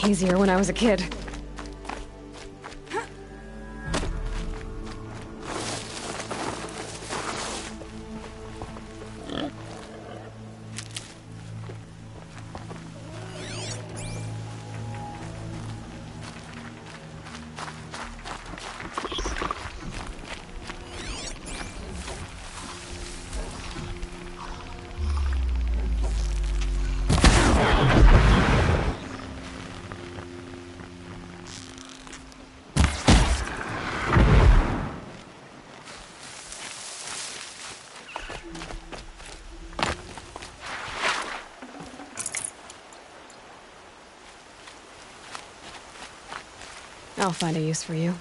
easier when I was a kid. I'll find a use for you.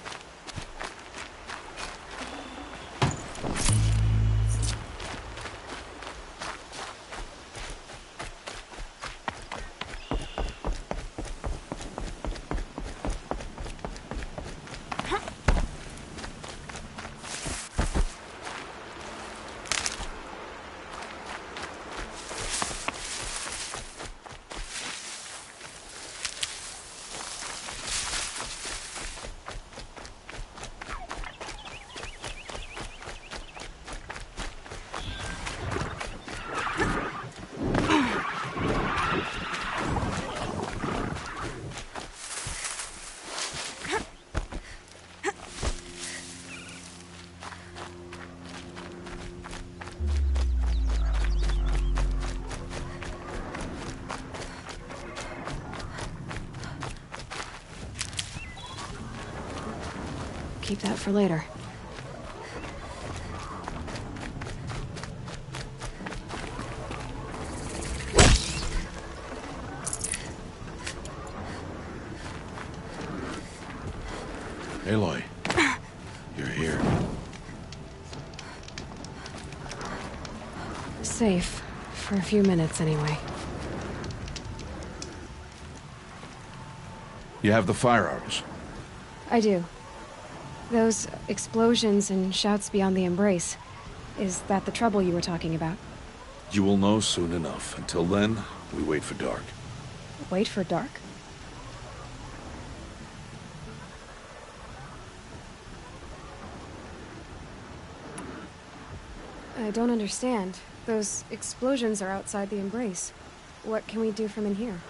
Keep that for later. Aloy, you're here. Safe. For a few minutes, anyway. You have the firearms. I do. Those explosions and shouts beyond the embrace. Is that the trouble you were talking about? You will know soon enough. Until then, we wait for dark. Wait for dark? I don't understand. Those explosions are outside the embrace. What can we do from in here?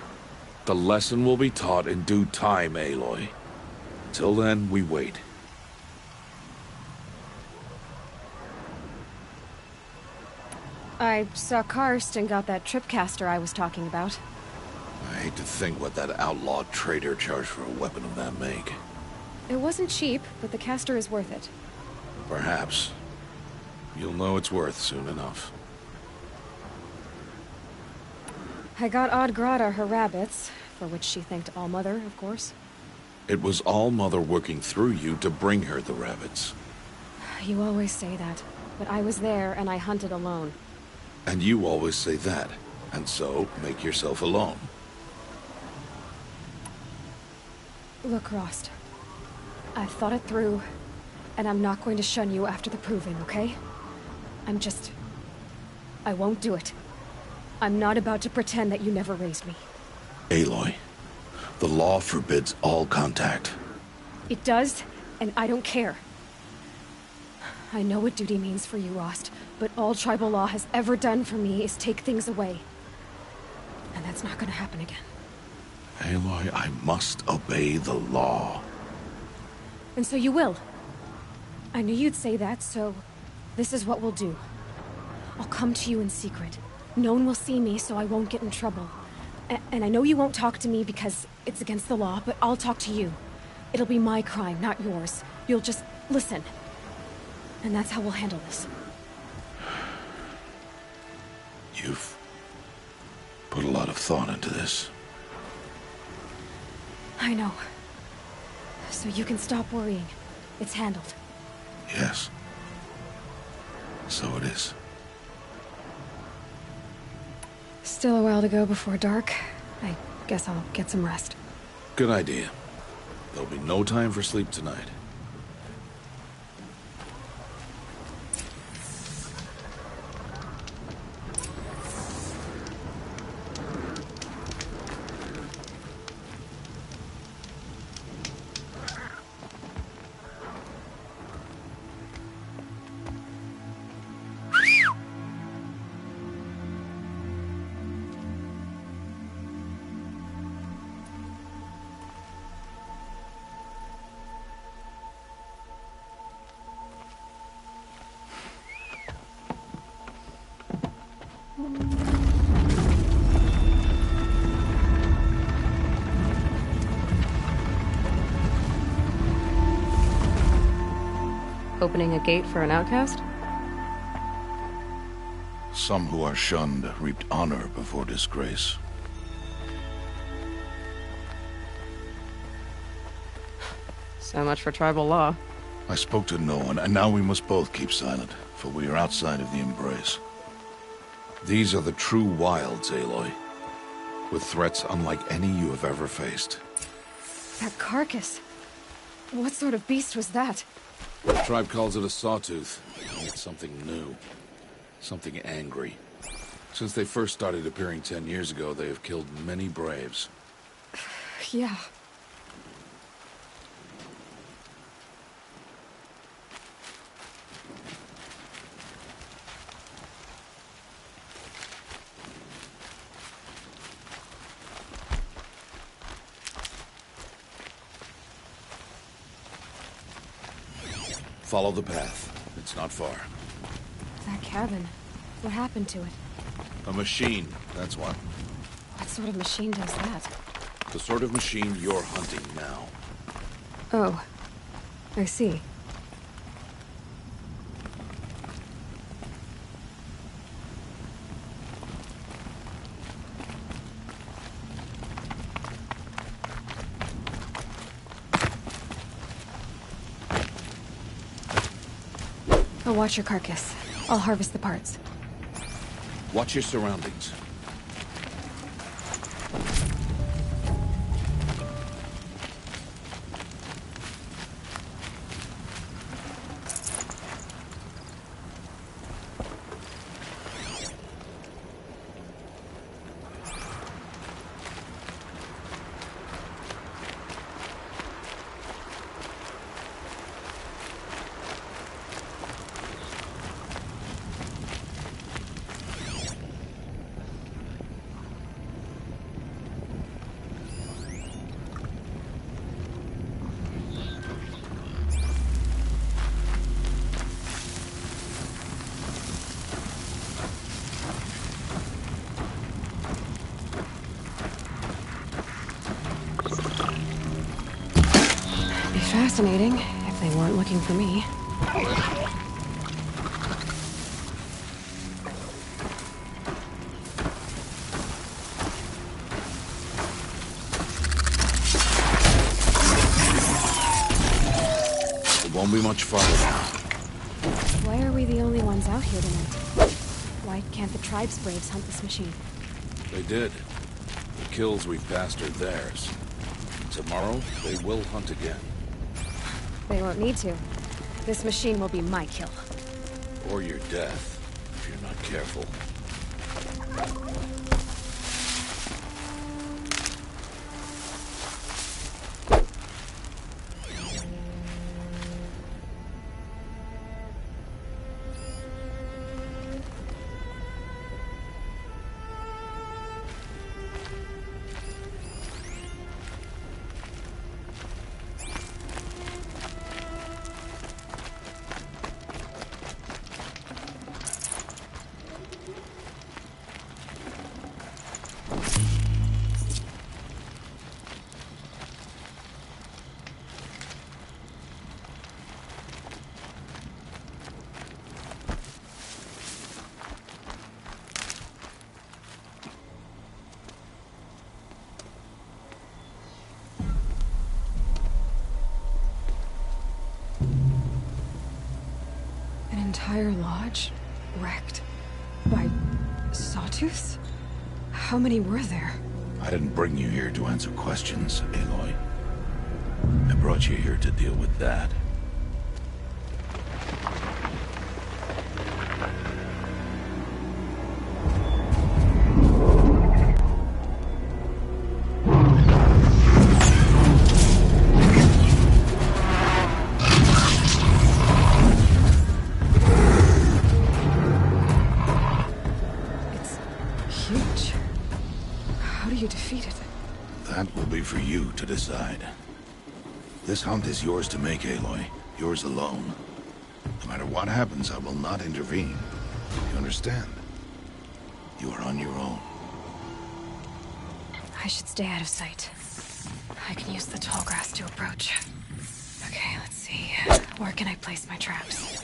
The lesson will be taught in due time, Aloy. Till then, we wait. I saw Karst and got that tripcaster I was talking about. I hate to think what that outlawed trader charged for a weapon of that make. It wasn't cheap, but the caster is worth it. Perhaps. You'll know it's worth soon enough. I got Odd Grata her rabbits, for which she thanked Allmother, of course. It was Allmother working through you to bring her the rabbits. You always say that, but I was there and I hunted alone. And you always say that, and so make yourself alone. Look, Rost. I've thought it through, and I'm not going to shun you after the proving, okay? I won't do it. I'm not about to pretend that you never raised me. Aloy, the law forbids all contact. It does, and I don't care. I know what duty means for you, Rost, but all tribal law has ever done for me is take things away. And that's not gonna happen again. Aloy, I must obey the law. And so you will. I knew you'd say that, so this is what we'll do. I'll come to you in secret. No one will see me, so I won't get in trouble. And I know you won't talk to me because it's against the law, but I'll talk to you. It'll be my crime, not yours. You'll just listen. And that's how we'll handle this. You've put a lot of thought into this. I know. So you can stop worrying. It's handled. Yes. So it is. Still a while to go before dark. I guess I'll get some rest. Good idea. There'll be no time for sleep tonight. opening a gate for an outcast? Some who are shunned reaped honor before disgrace. So much for tribal law. I spoke to no one, and now we must both keep silent, for we are outside of the embrace. These are the true wilds, Aloy. With threats unlike any you have ever faced. That carcass. What sort of beast was that? The tribe calls it a sawtooth. It's something new. Something angry. Since they first started appearing 10 years ago, they have killed many braves. Yeah. Follow the path. It's not far. That cabin. What happened to it? A machine, that's what. What sort of machine does that? The sort of machine you're hunting now. Oh. I see. I'll watch your carcass. I'll harvest the parts. Watch your surroundings. Fascinating, if they weren't looking for me. It won't be much farther now. Why are we the only ones out here tonight? Why can't the tribe's braves hunt this machine? They did. The kills we've passed are theirs. Tomorrow, they will hunt again. They won't need to. This machine will be my kill. Or your death, if you're not careful. Entire lodge wrecked by sawtooths? How many were there? I didn't bring you here to answer questions, Aloy. I brought you here to deal with that. That will be for you to decide. This hunt is yours to make, Aloy. Yours alone. No matter what happens, I will not intervene. You understand? You are on your own. I should stay out of sight. I can use the tall grass to approach. Okay, let's see. see. Where can I place my traps?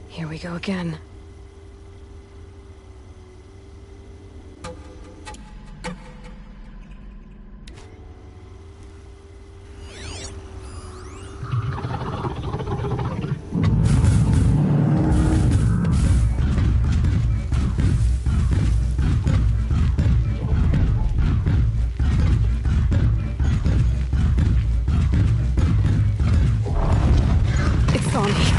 Here we go again. It's on me.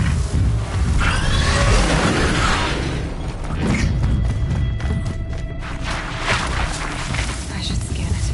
I should scan it.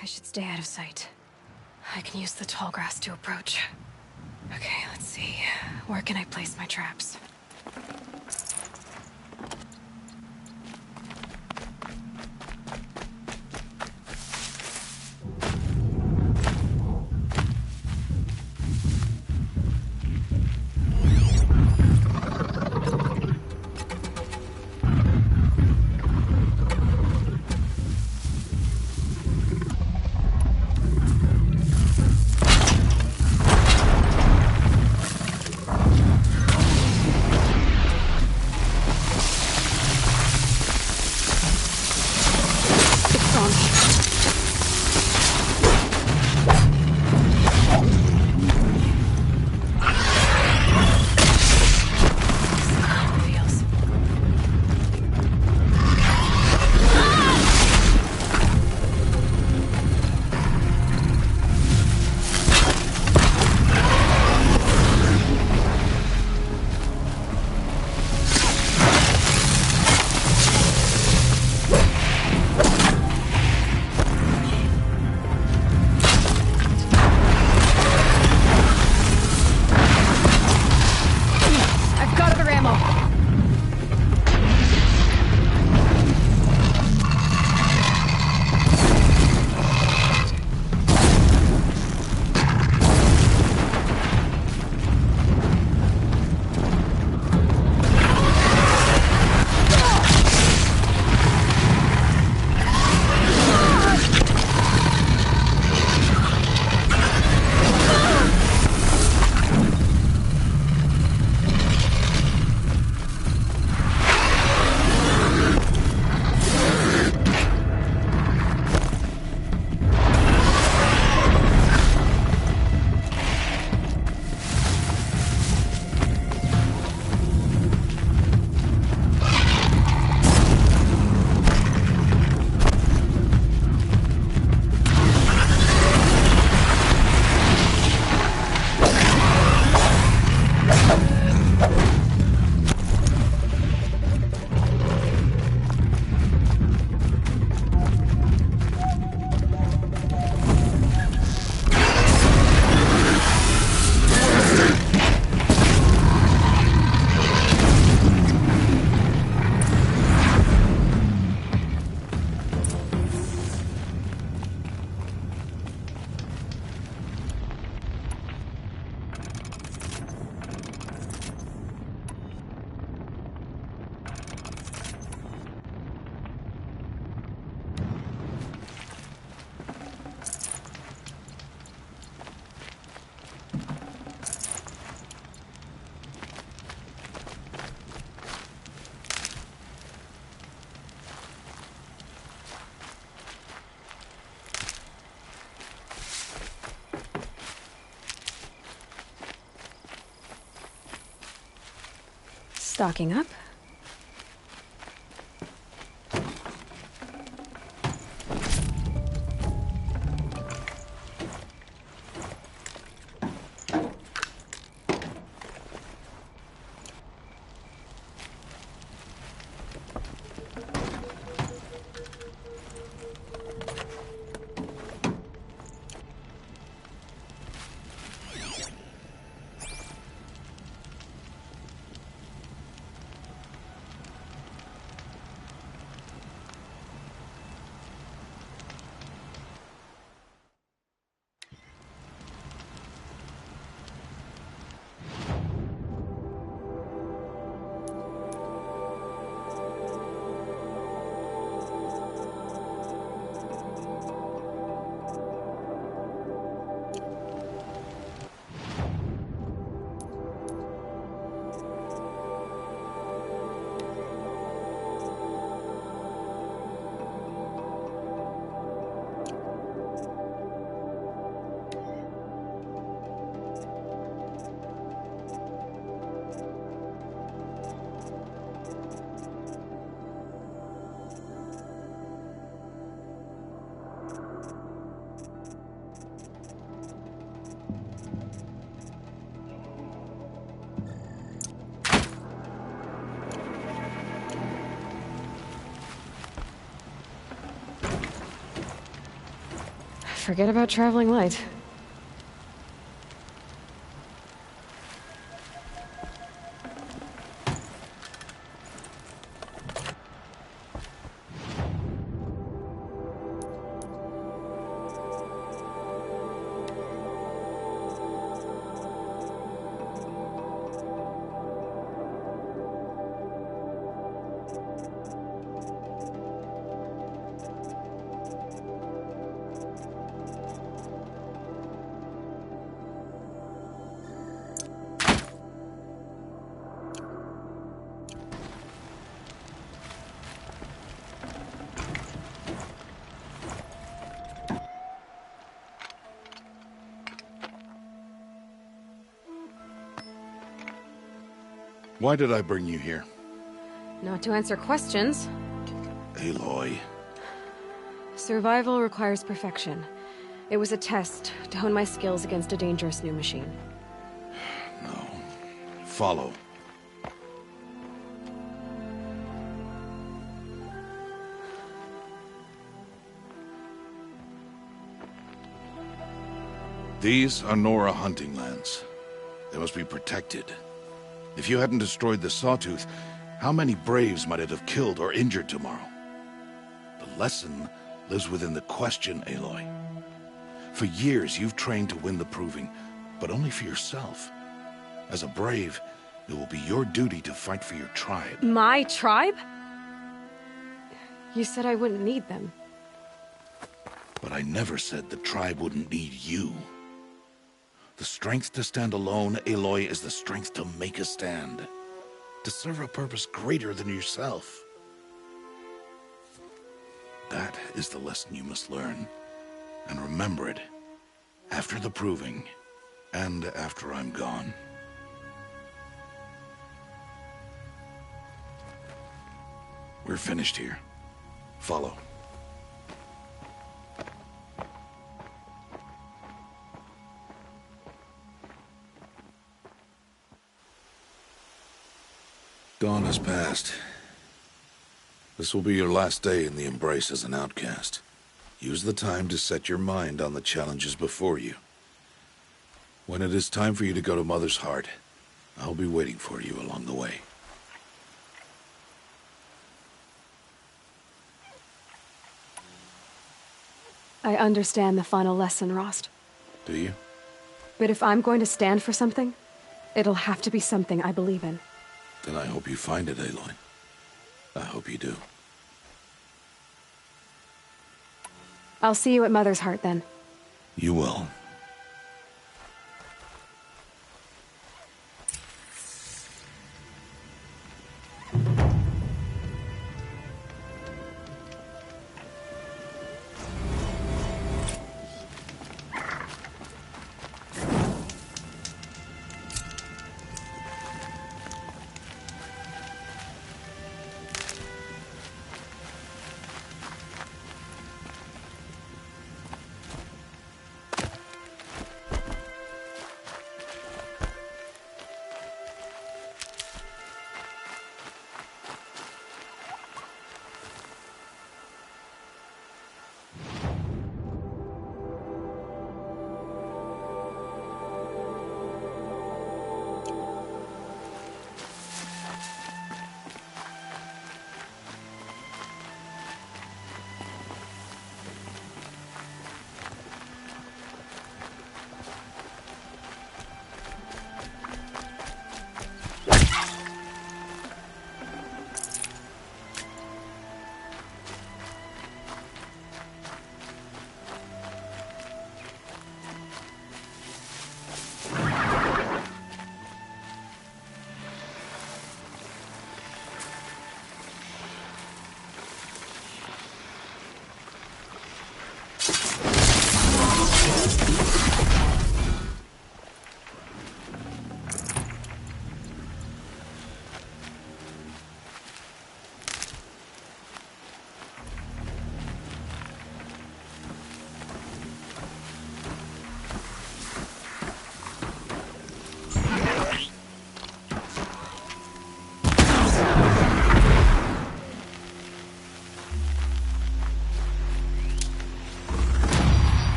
I should stay out of sight. I can use the tall grass to approach. Okay, let's see. Where can I place my traps? stocking up. Forget about traveling light. Why did I bring you here? Not to answer questions. Aloy. Survival requires perfection. It was a test to hone my skills against a dangerous new machine. No. Follow. These are Nora hunting lands. They must be protected. If you hadn't destroyed the Sawtooth, how many Braves might it have killed or injured tomorrow? The lesson lives within the question, Aloy. For years, you've trained to win the Proving, but only for yourself. As a Brave, it will be your duty to fight for your tribe. My tribe? You said I wouldn't need them. But I never said the tribe wouldn't need you. The strength to stand alone, Aloy, is the strength to make a stand. To serve a purpose greater than yourself. That is the lesson you must learn. And remember it. After the Proving. And after I'm gone. We're finished here. Follow. Dawn has passed. This will be your last day in the Embrace as an outcast. Use the time to set your mind on the challenges before you. When it is time for you to go to Mother's Heart, I'll be waiting for you along the way. I understand the final lesson, Rost. Do you? But if I'm going to stand for something, it'll have to be something I believe in. Then I hope you find it, Aloy. I hope you do. I'll see you at Mother's Heart, then. You will.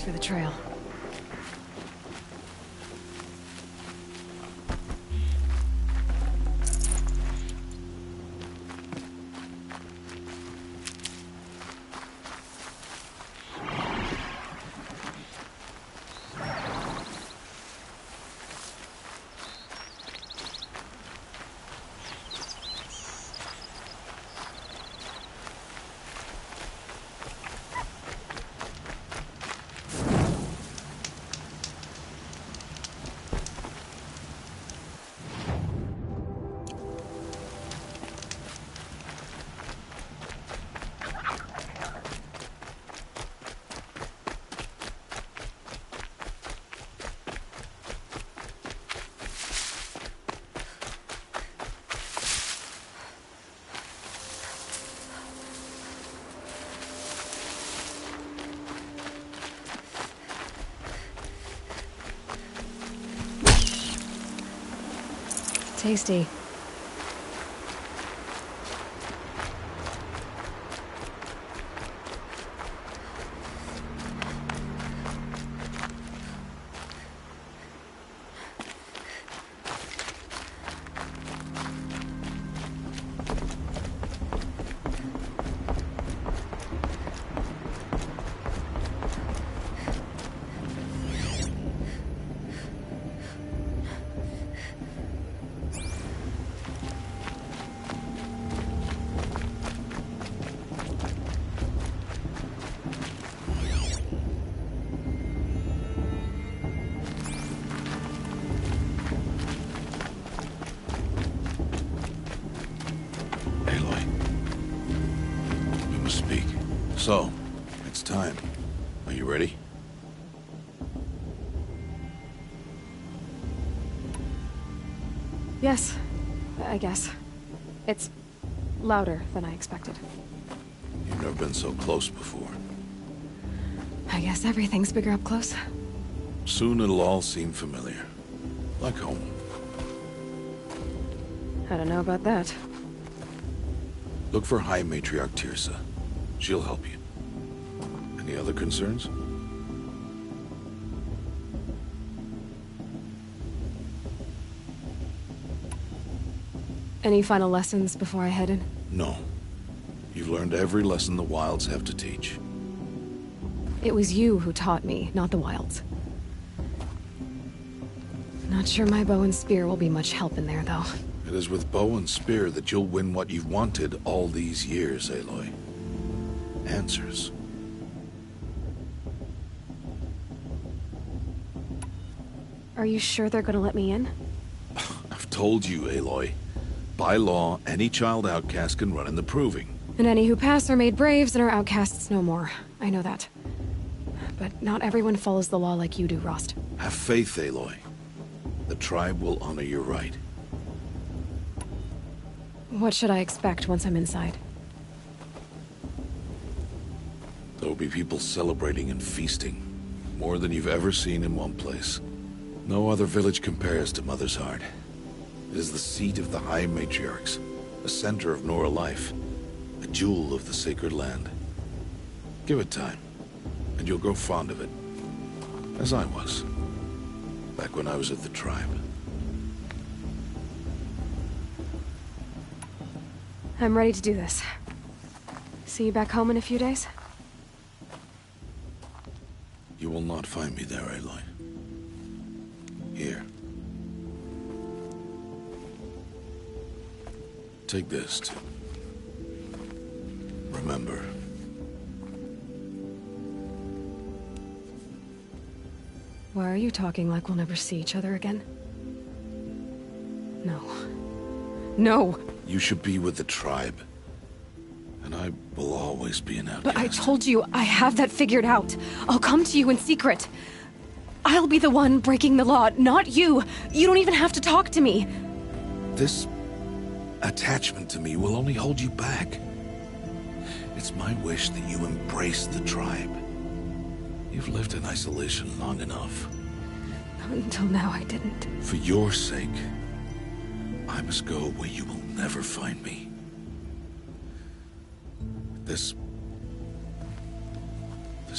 Thanks for the trail. Tasty. So, it's time. Are you ready? Yes, I guess. It's louder than I expected. You've never been so close before. I guess everything's bigger up close. Soon it'll all seem familiar. Like home. I don't know about that. Look for High Matriarch Tirsa. She'll help you. Any other concerns? Any final lessons before I head in? No. You've learned every lesson the Wilds have to teach. It was you who taught me, not the Wilds. Not sure my bow and spear will be much help in there, though. It is with bow and spear that you'll win what you've wanted all these years, Aloy. Answers. Are you sure they're gonna let me in? I've told you, Aloy. By law, any child outcast can run in the Proving. And any who pass are made braves and are outcasts no more. I know that. But not everyone follows the law like you do, Rost. Have faith, Aloy. The tribe will honor your right. What should I expect once I'm inside? There will be people celebrating and feasting. More than you've ever seen in one place. No other village compares to Mother's Heart. It is the seat of the High Matriarchs, a center of Nora life, a jewel of the sacred land. Give it time, and you'll grow fond of it. As I was, back when I was at the tribe. I'm ready to do this. See you back home in a few days? You will not find me there, Aloy. Here. Take this to remember. Why are you talking like we'll never see each other again? No. No! You should be with the tribe. And I will always be an outcast. But I told you, I have that figured out. I'll come to you in secret. I'll be the one breaking the law, not you. You don't even have to talk to me. This attachment to me will only hold you back. It's my wish that you embrace the tribe. You've lived in isolation long enough. Until now, I didn't. For your sake, I must go where you will never find me. This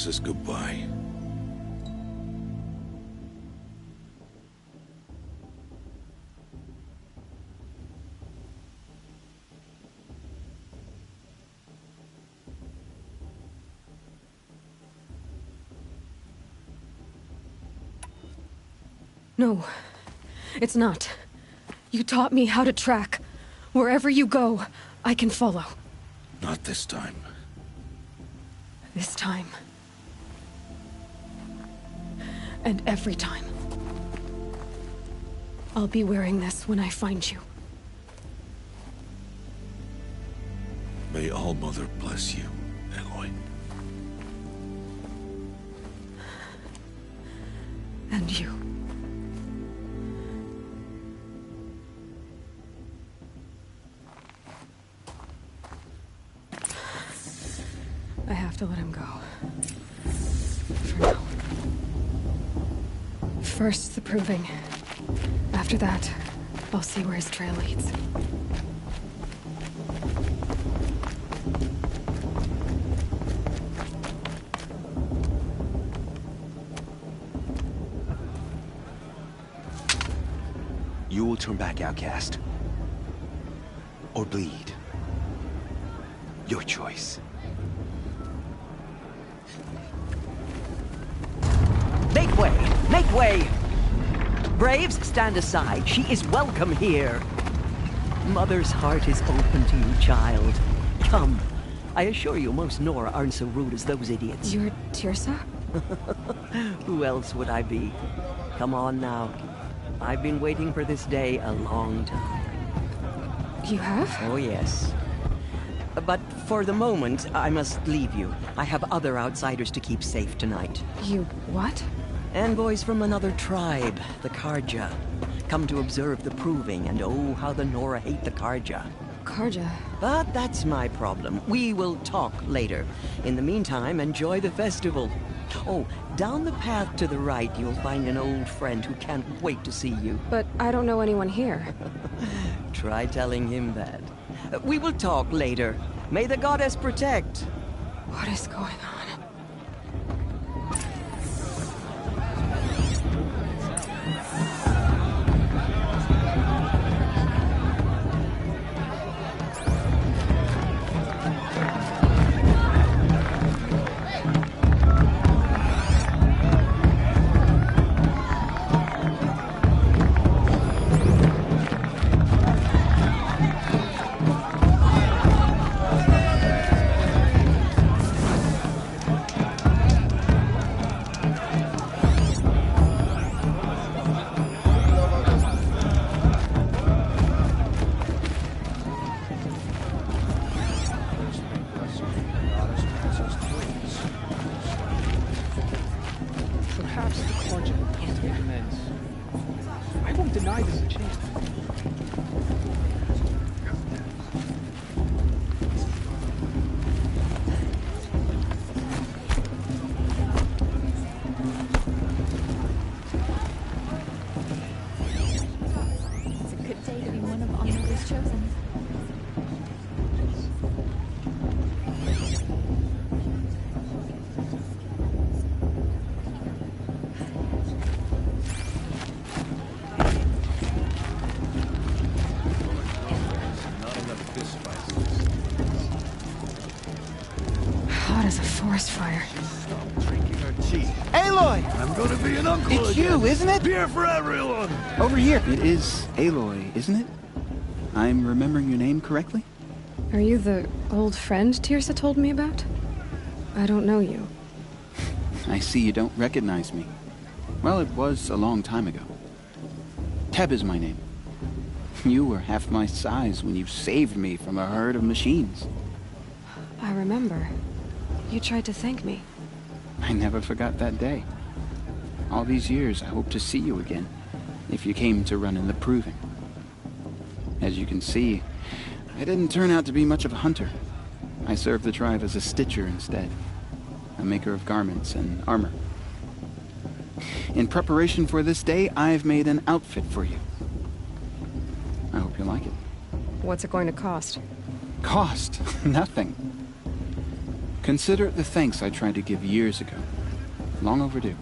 is goodbye. No, it's not. You taught me how to track. Wherever you go, I can follow. Not this time. This time. And every time. I'll be wearing this when I find you. May All-Mother bless you, Aloy. And you. I have to let him go. For now. First, the proving. After that, I'll see where his trail leads. You will turn back, outcast. Or bleed. Your choice. Make way! Make way! Braves, stand aside. She is welcome here. Mother's heart is open to you, child. Come. I assure you, most Nora aren't so rude as those idiots. You're Tirsa? Who else would I be? Come on now. I've been waiting for this day a long time. You have? Oh, yes. But for the moment, I must leave you. I have other outsiders to keep safe tonight. You what? Envoys from another tribe, the Karja. Come to observe the proving, and oh, how the Nora hate the Karja. Karja. But that's my problem. We will talk later. In the meantime, enjoy the festival. Oh, down the path to the right, you'll find an old friend who can't wait to see you. But I don't know anyone here. Try telling him that. We will talk later. May the goddess protect. What is going on? Perhaps the Corjan can't make amends. I won't deny this a chance. It's a good day to be one of All-Mother's chosen. Hot as a forest fire. Aloy! I'm gonna be an uncle It's again. you, isn't it? Beer for everyone! Over here. It is Aloy, isn't it? I'm remembering your name correctly? Are you the old friend Tirsa told me about? I don't know you. I see you don't recognize me. Well, it was a long time ago. Teb is my name. You were half my size when you saved me from a herd of machines. I remember. You tried to thank me. I never forgot that day. All these years, I hope to see you again, if you came to run in the proving. As you can see, I didn't turn out to be much of a hunter. I served the tribe as a stitcher instead, a maker of garments and armor. In preparation for this day, I've made an outfit for you. I hope you like it. What's it going to cost? Cost? Nothing. Consider it the thanks I tried to give years ago. Long overdue.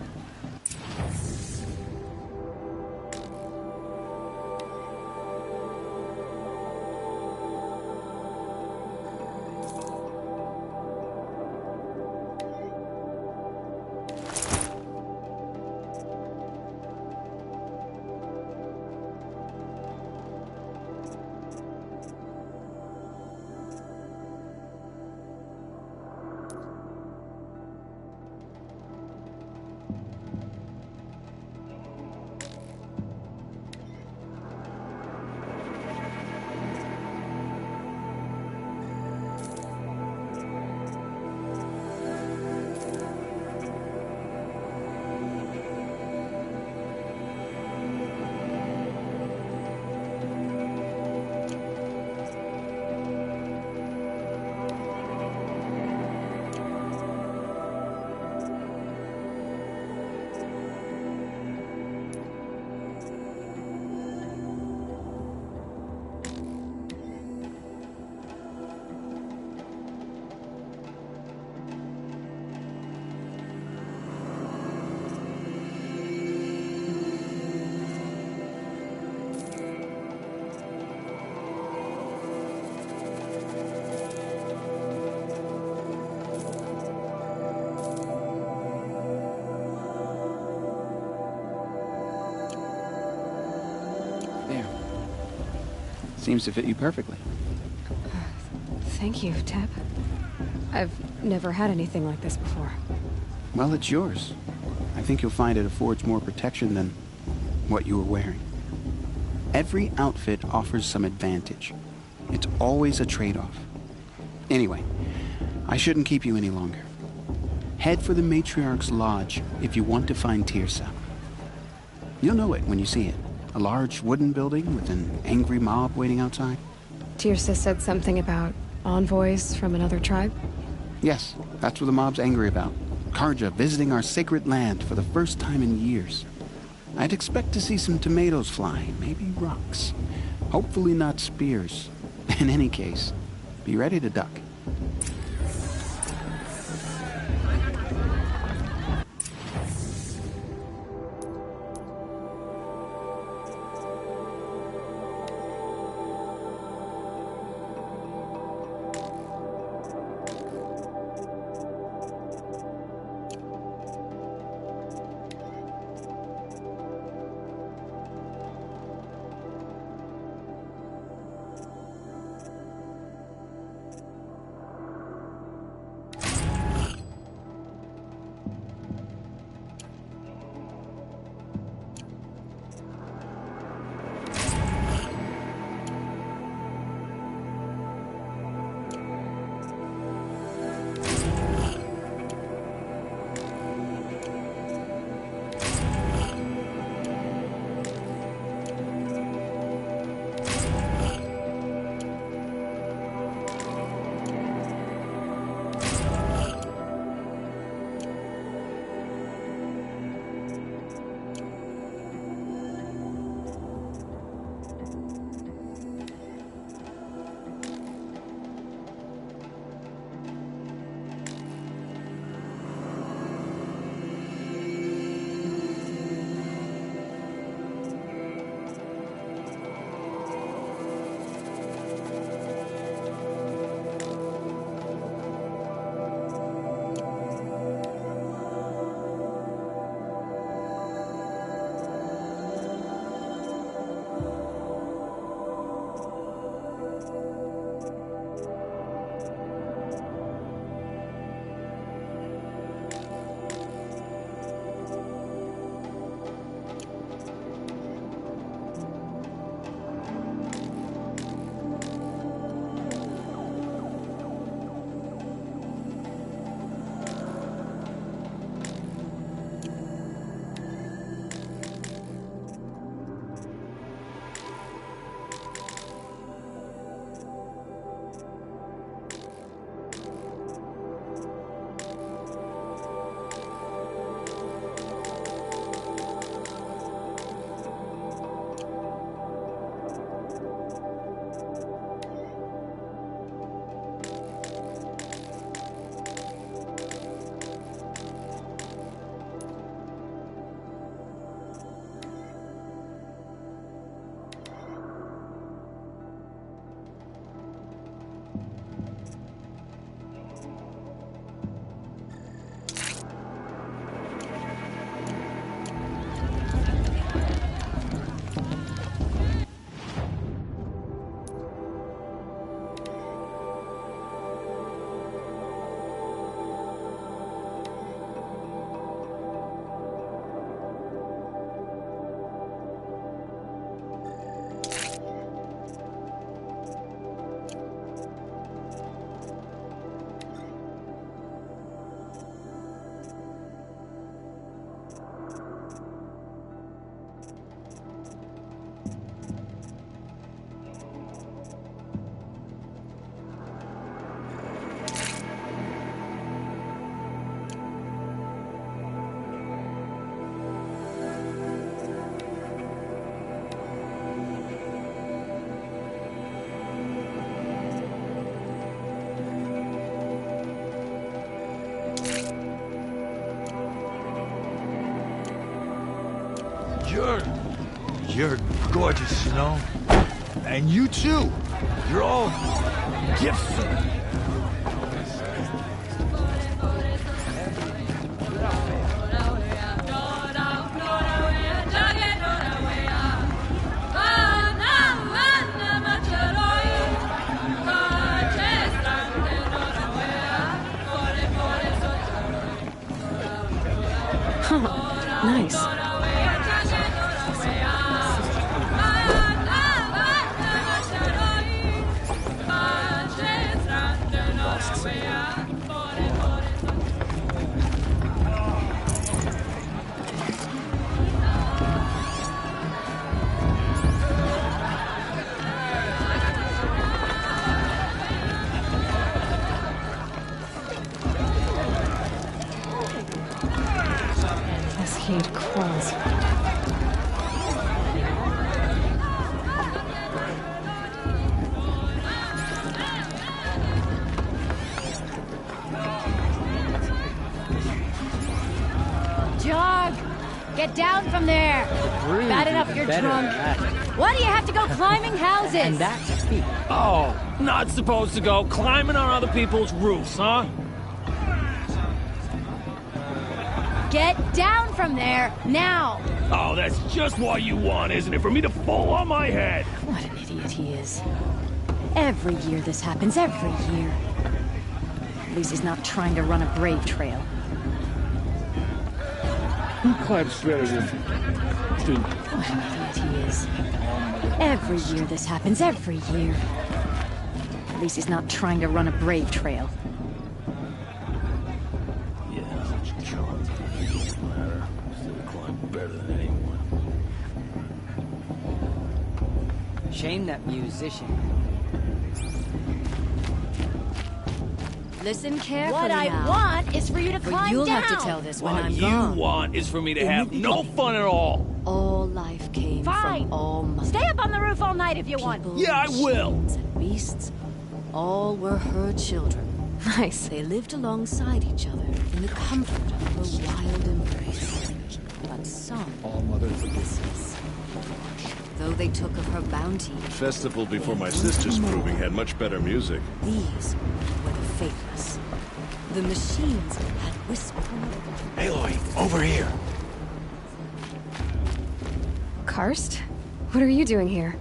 Seems to fit you perfectly. Thank you, Teb. I've never had anything like this before. Well, it's yours. I think you'll find it affords more protection than what you were wearing. Every outfit offers some advantage. It's always a trade-off. Anyway, I shouldn't keep you any longer. Head for the Matriarch's Lodge if you want to find Tirsa. You'll know it when you see it. A large wooden building with an angry mob waiting outside. Tirsa said something about envoys from another tribe? Yes, that's what the mob's angry about. Karja visiting our sacred land for the first time in years. I'd expect to see some tomatoes fly, maybe rocks. Hopefully not spears. In any case, be ready to duck. You're gorgeous, you know? And you too. You're all gifts. happens. Jog! Get down from there! Bad enough you're drunk. Why do you have to go climbing houses? And that's feet. Oh, not supposed to go climbing on other people's roofs, huh? Get down from there, now! Oh, that's just what you want, isn't it? For me to fall on my head. What an idiot he is. Every year this happens, every year. At least he's not trying to run a brave trail. Who climbs better than... What an idiot he is. Every year this happens, every year. At least he's not trying to run a brave trail. Yeah, sure. Doesn't matter. Still climb better than anyone. Shame that musician. Listen carefully What I now. want is for you to But climb you'll down. have to tell this when What I'm you gone. want is for me to have no fun at all. All life came Fine. from all mothers. Stay up on the roof all night if you want. People, Yeah, I will. machines, and beasts, all were her children. Nice. They lived alongside each other in the comfort of her wild embrace. But some were vicious. Though they took of her bounty, Festival before my sister's proving had much better music. these were the faithless. The machines had whispered. Aloy, over here. Karst? What are you doing here?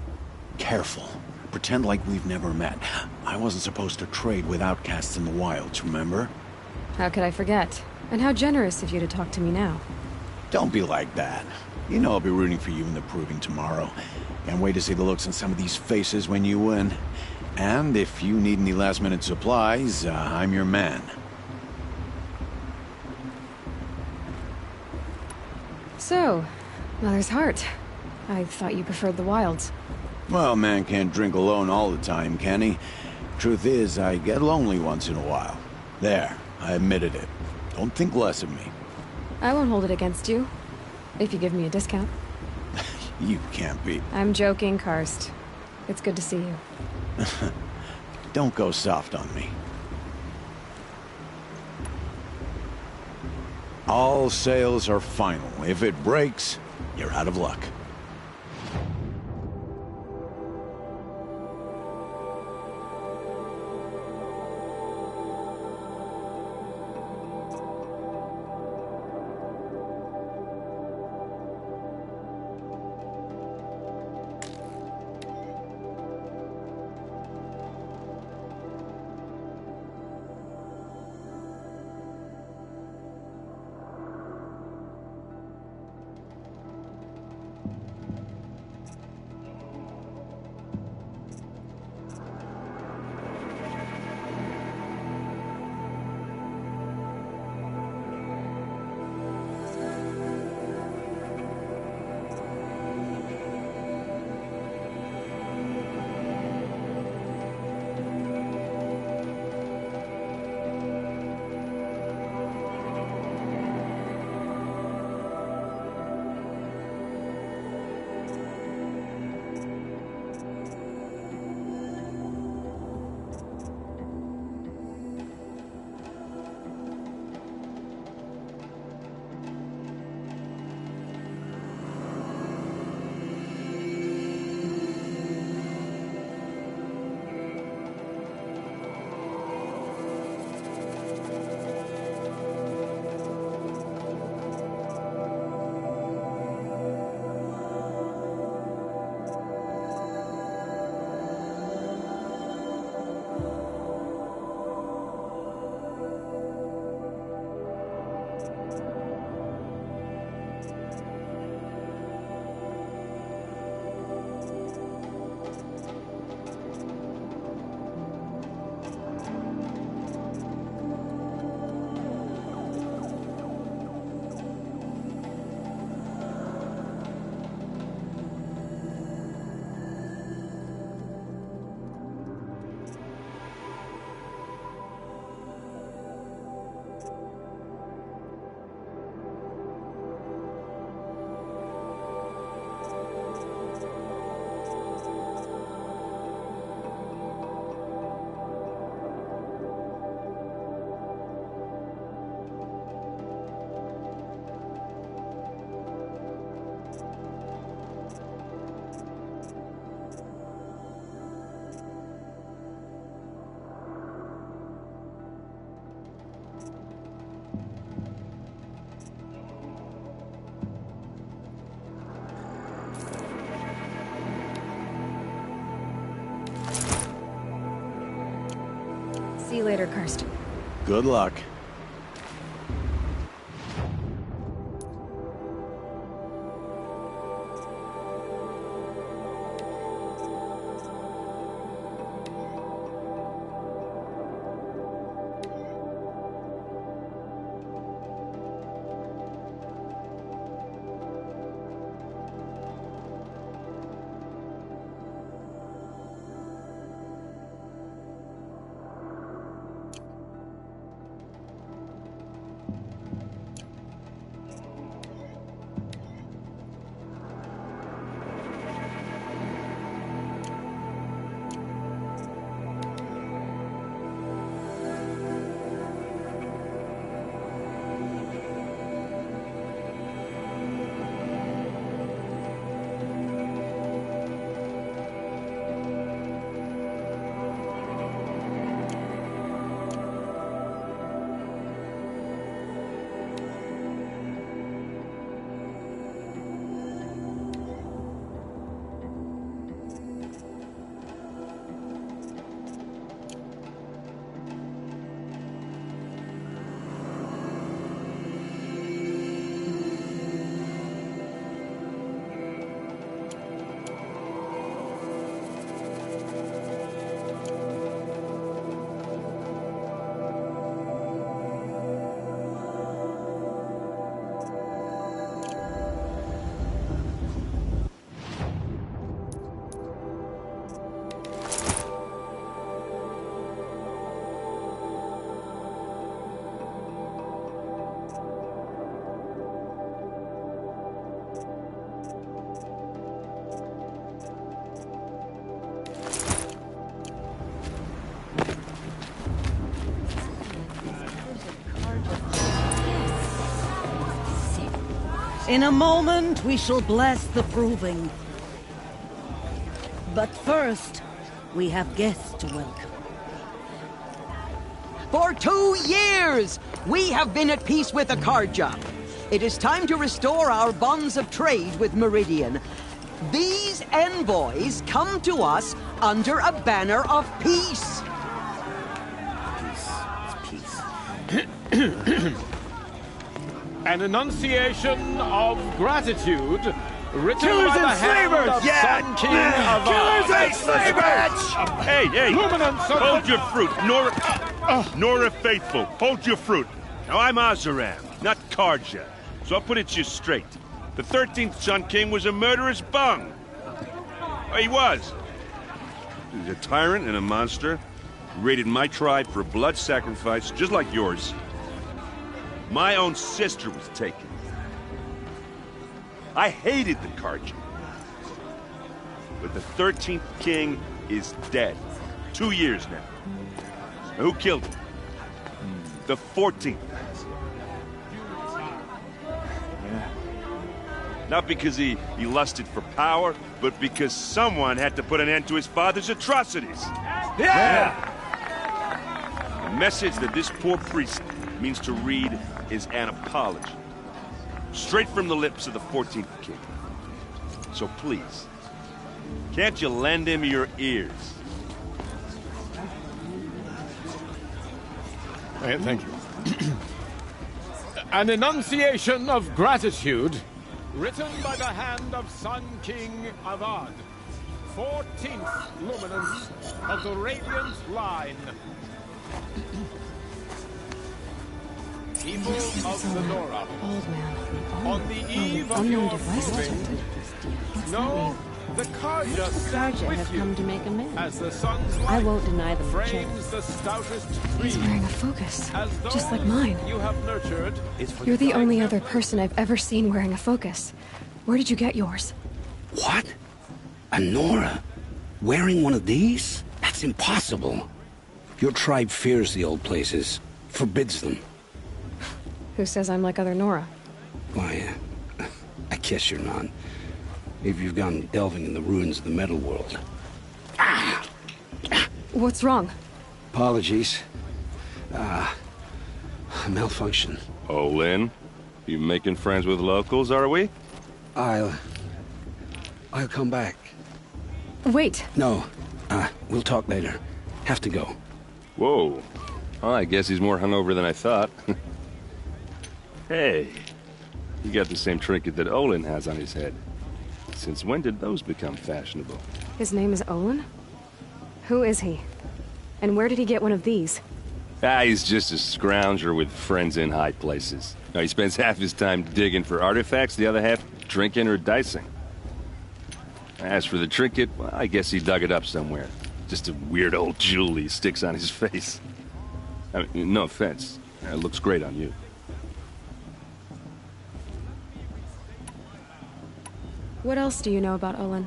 Careful. Pretend like we've never met. I wasn't supposed to trade with outcasts in the wilds, remember? How could I forget? And how generous of you to talk to me now. Don't be like that. You know I'll be rooting for you in the proving tomorrow. Can't wait to see the looks on some of these faces when you win. And if you need any last-minute supplies, I'm your man. So, Mother's Heart. I thought you preferred the wilds. Well, man can't drink alone all the time, can he? Truth is, I get lonely once in a while. There, I admitted it. Don't think less of me. I won't hold it against you. If you give me a discount. You can't be. I'm joking, Karst. It's good to see you. Don't go soft on me. All sales are final. If it breaks, you're out of luck. you later, Karst. Good luck. In a moment, we shall bless the proving. But first, we have guests to welcome. For 2 years, we have been at peace with Akarja. It is time to restore our bonds of trade with Meridian. These envoys come to us under a banner of peace. Peace. An enunciation of gratitude written Killers by the and hand slavers! of Sun King of Killers and slavers! Hey, hey! Luminance of Hold your fruit, Nora Faithful. Hold your fruit. Now, I'm Azaram, not Karja. So I'll put it to you straight. The 13th Sun King was a murderous bung. Oh, he was. He was a tyrant and a monster. He raided my tribe for blood sacrifice, just like yours. My own sister was taken. I hated the Karja. But the 13th king is dead. 2 years now. Now, who killed him? The 14th. Not because he lusted for power, but because someone had to put an end to his father's atrocities. Yeah! The message that this poor priest means to read is an apology. Straight from the lips of the 14th king. So please, can't you lend him your ears? Thank you. An enunciation of gratitude written by the hand of Sun King Avad, 14th luminance of the Radiant Line. People of the Nora, on the eve of your proving, know the Karja stands with have you come to make amends. as the sun's light I won't deny them a frames chance. the stoutest tree. He's wearing a focus, As just like those mine. you have nurtured. You're the only other person I've ever seen wearing a focus. Where did you get yours? What? A Nora? Wearing one of these? That's impossible. Your tribe fears the old places, forbids them. Who says I'm like other Nora? Why, I guess you're not. Maybe you've gone delving in the ruins of the metal world. What's wrong? Apologies. Malfunction. Oh, Lynn? You making friends with locals, are we? I'll come back. Wait. No. We'll talk later. Have to go. Whoa. Well, I guess he's more hungover than I thought. Hey, you got the same trinket that Olin has on his head. Since when did those become fashionable? His name is Olin? Who is he? And where did he get one of these? He's just a scrounger with friends in high places. Now, he spends half his time digging for artifacts, the other half drinking or dicing. As for the trinket, well, I guess he dug it up somewhere. Just a weird old jewel he sticks on his face. I mean, no offense. It looks great on you. What else do you know about Olin?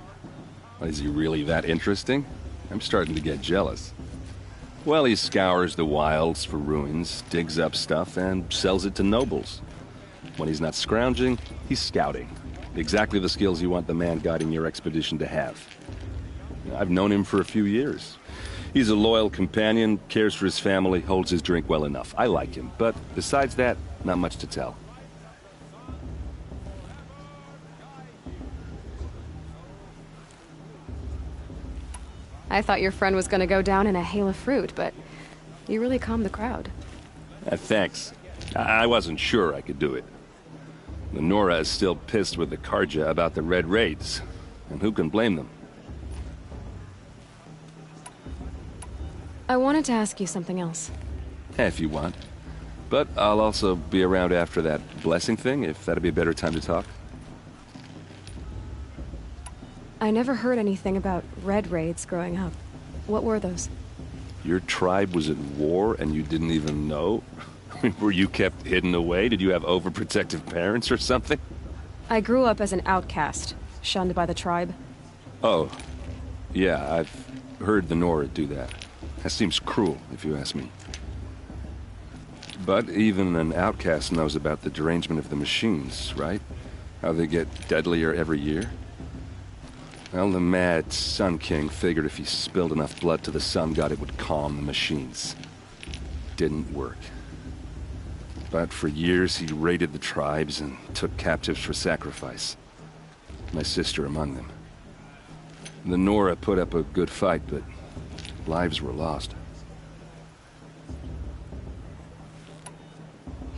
Is he really that interesting? I'm starting to get jealous. Well, he scours the wilds for ruins, digs up stuff, and sells it to nobles. When he's not scrounging, he's scouting. Exactly the skills you want the man guiding your expedition to have. I've known him for a few years. He's a loyal companion, cares for his family, holds his drink well enough. I like him, but besides that, not much to tell. I thought your friend was gonna go down in a hail of fruit, but you really calmed the crowd. Thanks. I wasn't sure I could do it. Lenora is still pissed with the Karja about the Red Raids, and who can blame them? I wanted to ask you something else. If you want. But I'll also be around after that blessing thing, if that'd be a better time to talk. I never heard anything about Red Raids growing up. What were those? Your tribe was at war and you didn't even know? I mean, were you kept hidden away? Did you have overprotective parents or something? I grew up as an outcast, shunned by the tribe. Oh. Yeah, I've heard the Nora do that. That seems cruel, if you ask me. But even an outcast knows about the derangement of the machines, right? How they get deadlier every year? Well, the mad Sun King figured if he spilled enough blood to the Sun God, it would calm the machines. Didn't work. But for years, he raided the tribes and took captives for sacrifice. My sister among them. The Nora put up a good fight, but lives were lost.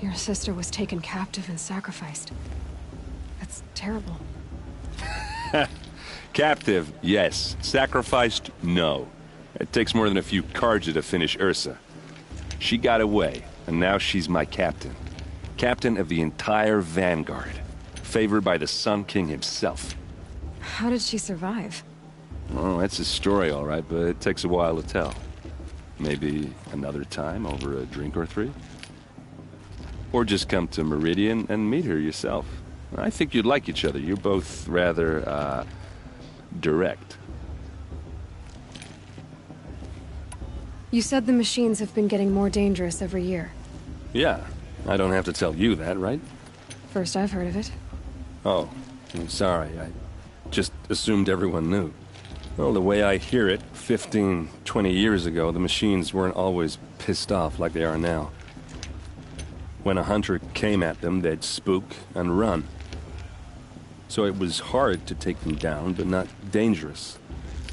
Your sister was taken captive and sacrificed. That's terrible. Captive, yes. Sacrificed, no. It takes more than a few Karja to finish Ursa. She got away, and now she's my captain. Captain of the entire Vanguard. Favored by the Sun King himself. How did she survive? Well, that's a story, all right, but it takes a while to tell. Maybe another time over a drink or three? Or just come to Meridian and meet her yourself. I think you'd like each other. You're both rather, direct. You said the machines have been getting more dangerous every year. Yeah, I don't have to tell you that, right? First I've heard of it. Oh, I'm sorry. I just assumed everyone knew. Well, the way I hear it, 15, 20 years ago, the machines weren't always pissed off like they are now. When a hunter came at them, they'd spook and run. So it was hard to take them down, but not dangerous,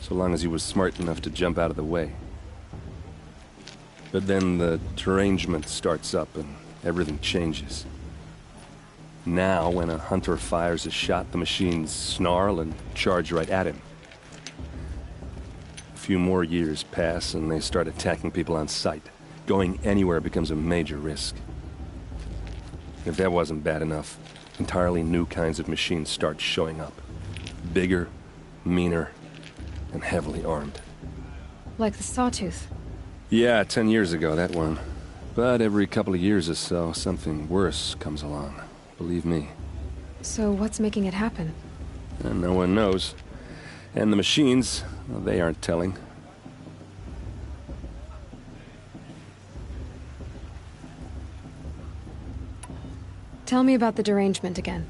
so long as he was smart enough to jump out of the way. But then the derangement starts up and everything changes. Now, when a hunter fires a shot, the machines snarl and charge right at him. A few more years pass and they start attacking people on sight. Going anywhere becomes a major risk. If that wasn't bad enough, entirely new kinds of machines start showing up. Bigger, meaner, and heavily armed. Like the Sawtooth. Yeah, 10 years ago, that one. But every couple of years or so, something worse comes along. Believe me. So what's making it happen? And no one knows. And the machines, well, they aren't telling. Tell me about the derangement again.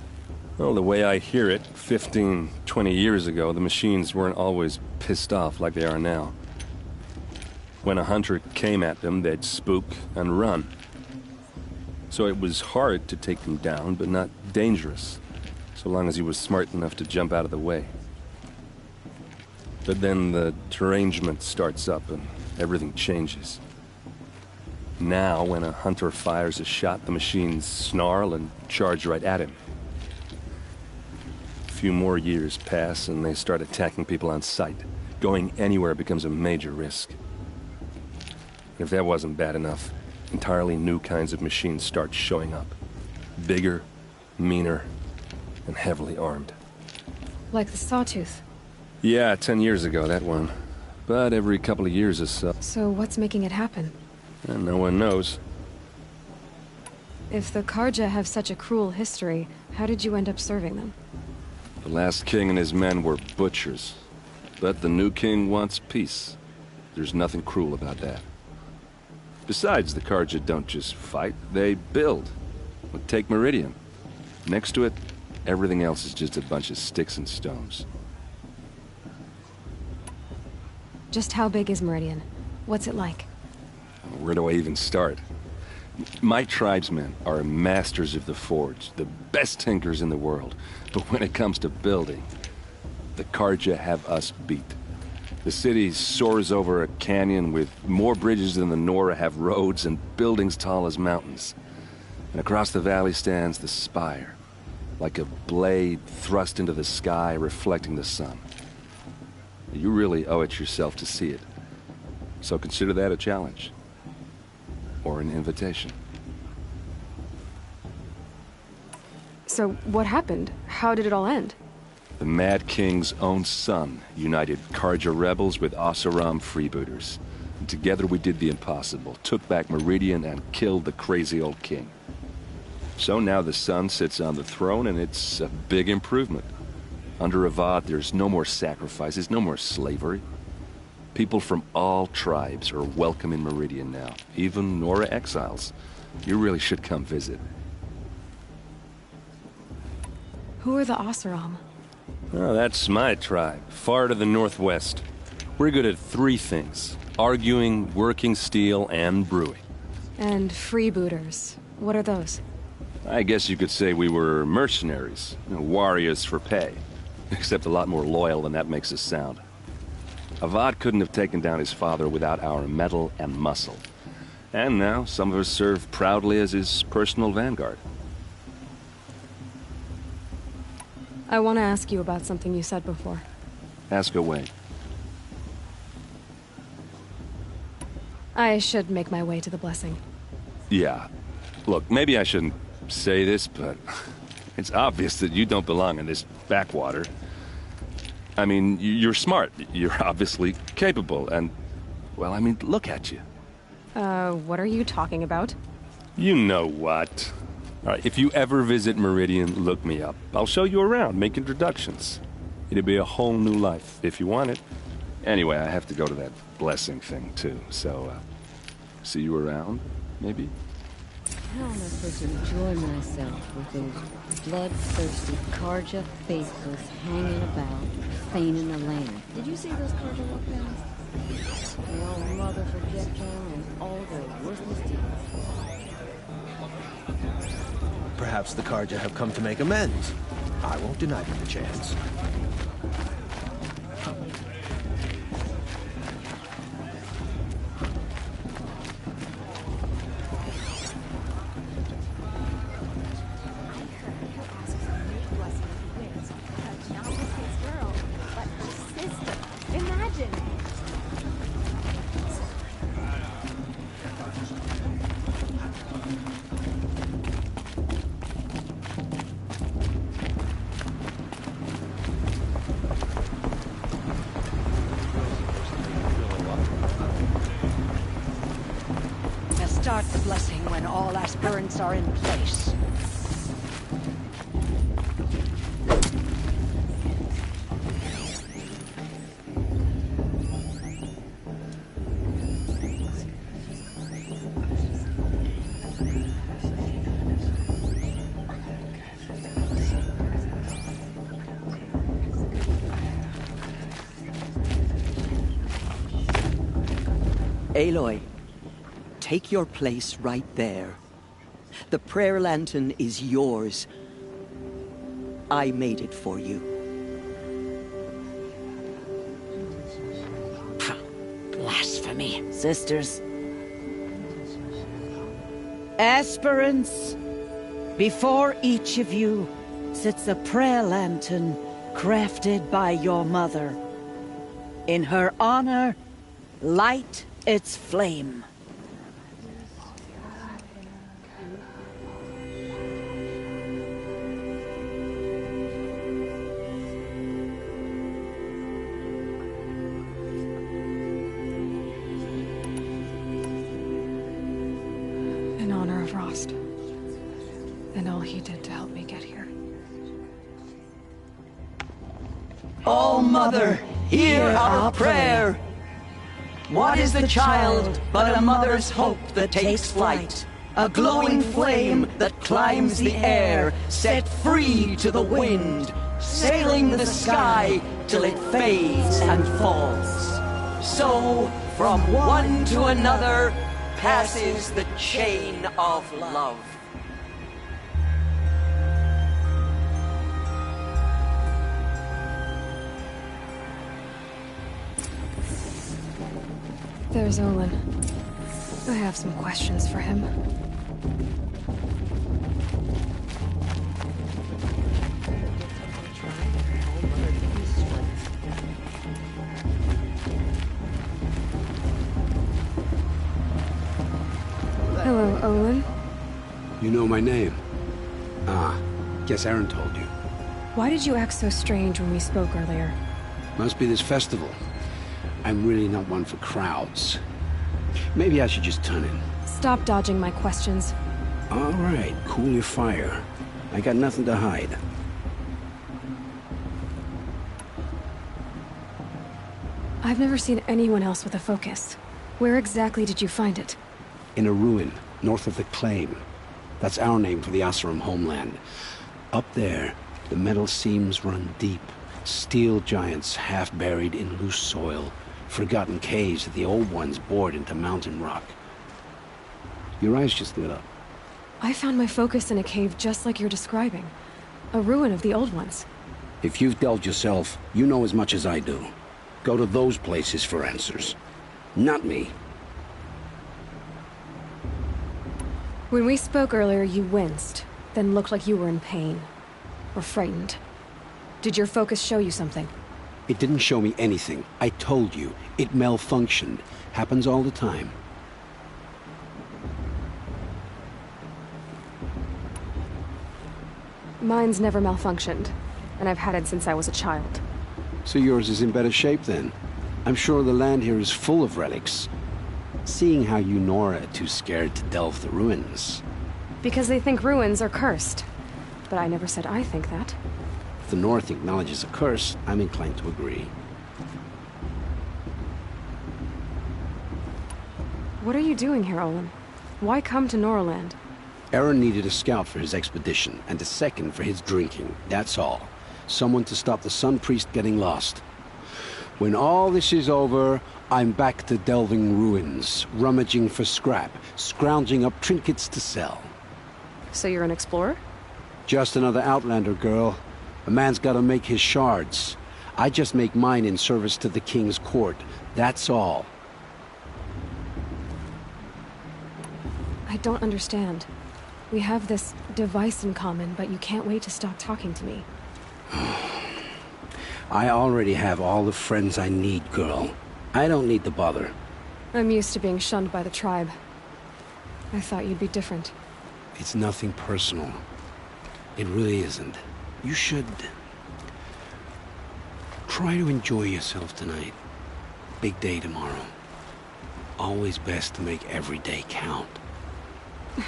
Well, the way I hear it, 15, 20 years ago, the machines weren't always pissed off like they are now. When a hunter came at them, they'd spook and run. So it was hard to take them down, but not dangerous, so long as he was smart enough to jump out of the way. But then the derangement starts up and everything changes. Now, when a hunter fires a shot, the machines snarl and charge right at him. A few more years pass and they start attacking people on sight. Going anywhere becomes a major risk. If that wasn't bad enough, entirely new kinds of machines start showing up. Bigger, meaner, and heavily armed. Like the Sawtooth. Yeah, 10 years ago, that one. But every couple of years or so. So what's making it happen? And no one knows. If the Karja have such a cruel history, how did you end up serving them? The last king and his men were butchers. But the new king wants peace. There's nothing cruel about that. Besides, the Karja don't just fight, they build. Take Meridian. Next to it, everything else is just a bunch of sticks and stones. Just how big is Meridian? What's it like? Where do I even start? My tribesmen are masters of the forge, the best tinkers in the world. But when it comes to building, the Karja have us beat. The city soars over a canyon with more bridges than the Nora have roads and buildings tall as mountains. And across the valley stands the spire, like a blade thrust into the sky reflecting the sun. You really owe it yourself to see it. So consider that a challenge. Or an invitation. So what happened? How did it all end? The Mad King's own son united Karja rebels with Oseram freebooters. And together we did the impossible, took back Meridian and killed the crazy old king. So now the son sits on the throne and it's a big improvement. Under Avad, there's no more sacrifices, no more slavery. People from all tribes are welcome in Meridian now, even Nora exiles. You really should come visit. Who are the Oseram? Oh, that's my tribe, far to the northwest. We're good at 3 things: arguing, working steel, and brewing. And freebooters. What are those? I guess you could say we were mercenaries, warriors for pay. Except a lot more loyal than that makes us sound. Avad couldn't have taken down his father without our metal and muscle. And now some of us serve proudly as his personal vanguard. I want to ask you about something you said before. Ask away. I should make my way to the blessing. Yeah. Look, maybe I shouldn't say this, but it's obvious that you don't belong in this backwater. I mean, you're smart. You're obviously capable, and, well, I mean, look at you. What are you talking about? You know what. All right, if you ever visit Meridian, look me up. I'll show you around, make introductions. It'll be a whole new life, if you want it. Anyway, I have to go to that blessing thing, too, so, see you around, maybe? How am I supposed to enjoy myself with those bloodthirsty Karja faithfuls hanging about, feigning the land? Did you see those Karja walk past? The old mother forgetful and all their worthless deeds. Perhaps the Karja have come to make amends. I won't deny them the chance. Start the blessing when all aspirants are in place. Aloy, take your place right there. The prayer lantern is yours. I made it for you. Blasphemy. Sisters, Aspirants, before each of you sits a prayer lantern crafted by your mother. In her honor, light its flame. In honor of Rost. And all he did to help me get here. Oh, Mother, hear our prayer. What is the child but a mother's hope that takes flight? A glowing flame that climbs the air, set free to the wind, sailing the sky till it fades and falls. So, from one to another, passes the chain of love. There's Olin. I have some questions for him. Hello, Olin. You know my name? Ah, guess Aaron told you. Why did you act so strange when we spoke earlier? Must be this festival. I'm really not one for crowds. Maybe I should just turn in. Stop dodging my questions. All right, cool your fire. I got nothing to hide. I've never seen anyone else with a focus. Where exactly did you find it? In a ruin, north of the Claim. That's our name for the Oseram homeland. Up there, the metal seams run deep. Steel giants half buried in loose soil. Forgotten caves that the old ones bored into mountain rock. Your eyes just lit up. I found my focus in a cave just like you're describing. A ruin of the old ones. If you've delved yourself, you know as much as I do. Go to those places for answers. Not me. When we spoke earlier, you winced, then looked like you were in pain. Or frightened. Did your focus show you something? It didn't show me anything. I told you. It malfunctioned. Happens all the time. Mine's never malfunctioned, and I've had it since I was a child. So yours is in better shape then. I'm sure the land here is full of relics. Seeing how you Nora are too scared to delve the ruins. Because they think ruins are cursed. But I never said I think that. If the North acknowledges a curse, I'm inclined to agree. What are you doing here, Olin? Why come to Noraland? Aaron needed a scout for his expedition, and a second for his drinking, that's all. Someone to stop the Sun Priest getting lost. When all this is over, I'm back to delving ruins, rummaging for scrap, scrounging up trinkets to sell. So you're an explorer? Just another Outlander, girl. A man's gotta make his shards. I just make mine in service to the King's court, that's all. I don't understand. We have this device in common, but you can't wait to stop talking to me. I already have all the friends I need, girl. I don't need the bother. I'm used to being shunned by the tribe. I thought you'd be different. It's nothing personal. It really isn't. You should... try to enjoy yourself tonight. Big day tomorrow. Always best to make every day count. To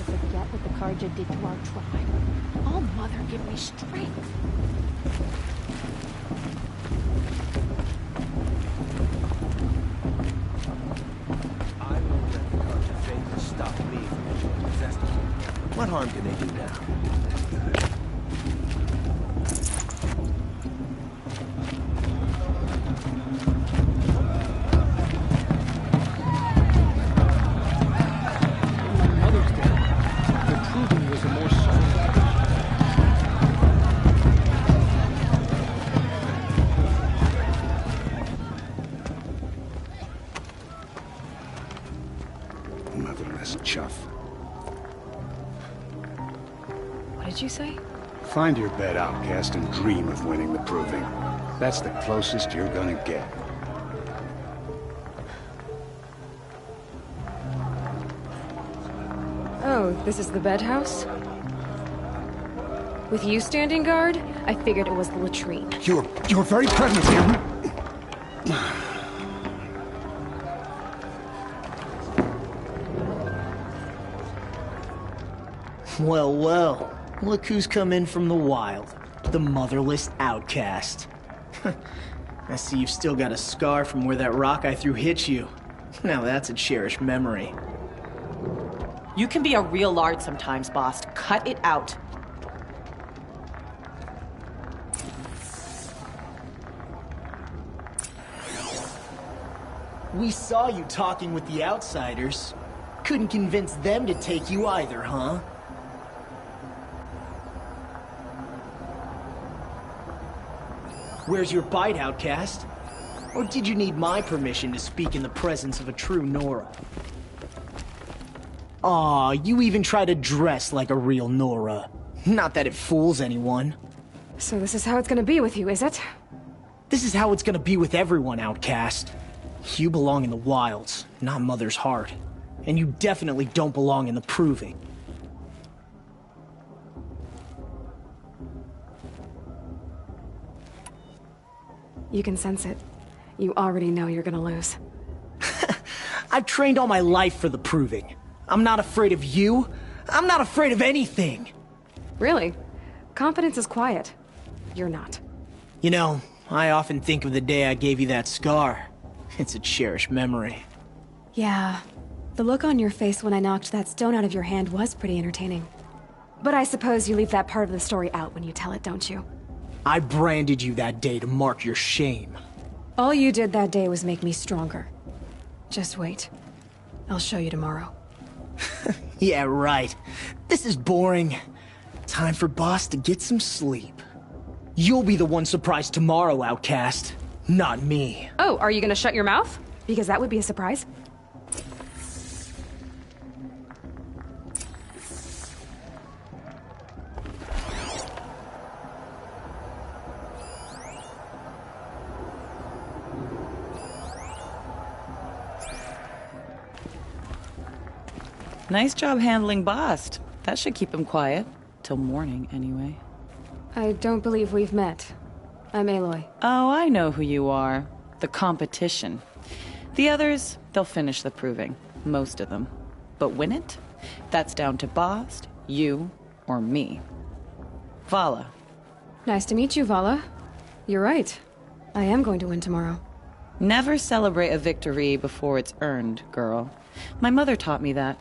forget what the Karja did to our tribe. Oh, Mother, give me strength. I won't let the Karja fate stop me from enjoying the festival. What harm can they do now? Mother, Find your bed, outcast, and dream of winning the proving. That's the closest you're gonna get. Oh, this is the bed house? With you standing guard, I figured it was the latrine. You're very pregnant, Cameron. Well, well. Look who's come in from the wild. The motherless outcast. I see you've still got a scar from where that rock I threw hit you. Now that's a cherished memory. You can be a real lard sometimes, boss. Cut it out. We saw you talking with the outsiders. Couldn't convince them to take you either, huh? Where's your bite, outcast? Or did you need my permission to speak in the presence of a true Nora? Aw, you even try to dress like a real Nora. Not that it fools anyone. So this is how it's gonna be with you, is it? This is how it's gonna be with everyone, outcast. You belong in the wilds, not Mother's heart. And you definitely don't belong in the proving. You can sense it. You already know you're gonna lose. I've trained all my life for the proving. I'm not afraid of you. I'm not afraid of anything. Really? Confidence is quiet. You're not. You know, I often think of the day I gave you that scar. It's a cherished memory. Yeah. The look on your face when I knocked that stone out of your hand was pretty entertaining. But I suppose you leave that part of the story out when you tell it, don't you? I branded you that day to mark your shame. All you did that day was make me stronger. Just wait. I'll show you tomorrow. Yeah, right. This is boring. Time for Boss to get some sleep. You'll be the one surprised tomorrow, outcast. Not me. Oh, are you gonna shut your mouth? Because that would be a surprise. Nice job handling Bast. That should keep him quiet. Till morning, anyway. I don't believe we've met. I'm Aloy. Oh, I know who you are. The competition. The others, they'll finish the proving. Most of them. But win it? That's down to Bast, you, or me. Vala. Nice to meet you, Vala. You're right. I am going to win tomorrow. Never celebrate a victory before it's earned, girl. My mother taught me that.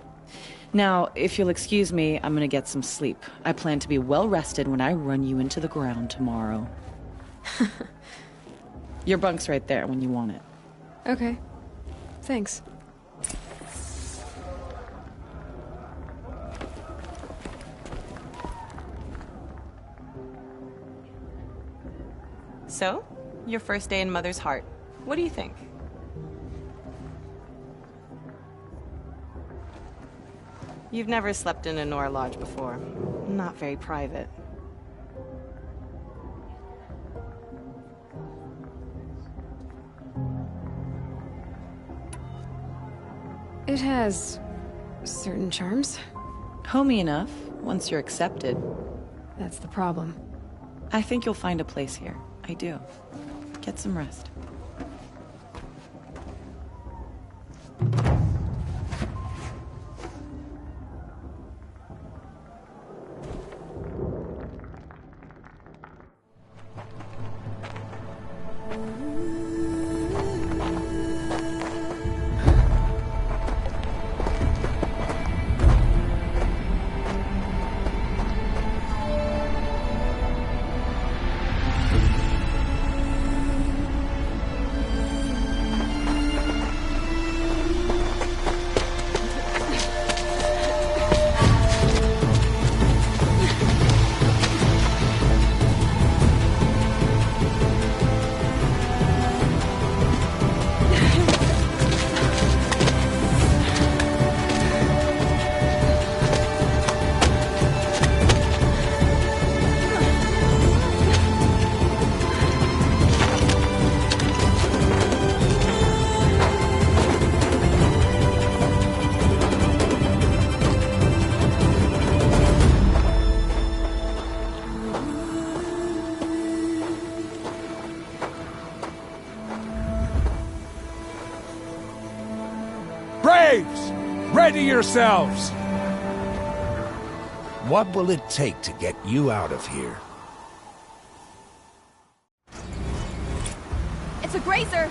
Now, if you'll excuse me, I'm gonna get some sleep. I plan to be well rested when I run you into the ground tomorrow. Your bunk's right there when you want it. Okay. Thanks. So, your first day in Mother's heart. What do you think? You've never slept in a Nora lodge before. Not very private. It has certain charms. Homey enough, once you're accepted. That's the problem. I think you'll find a place here. I do. Get some rest. Ready yourselves! What will it take to get you out of here? It's a grazer!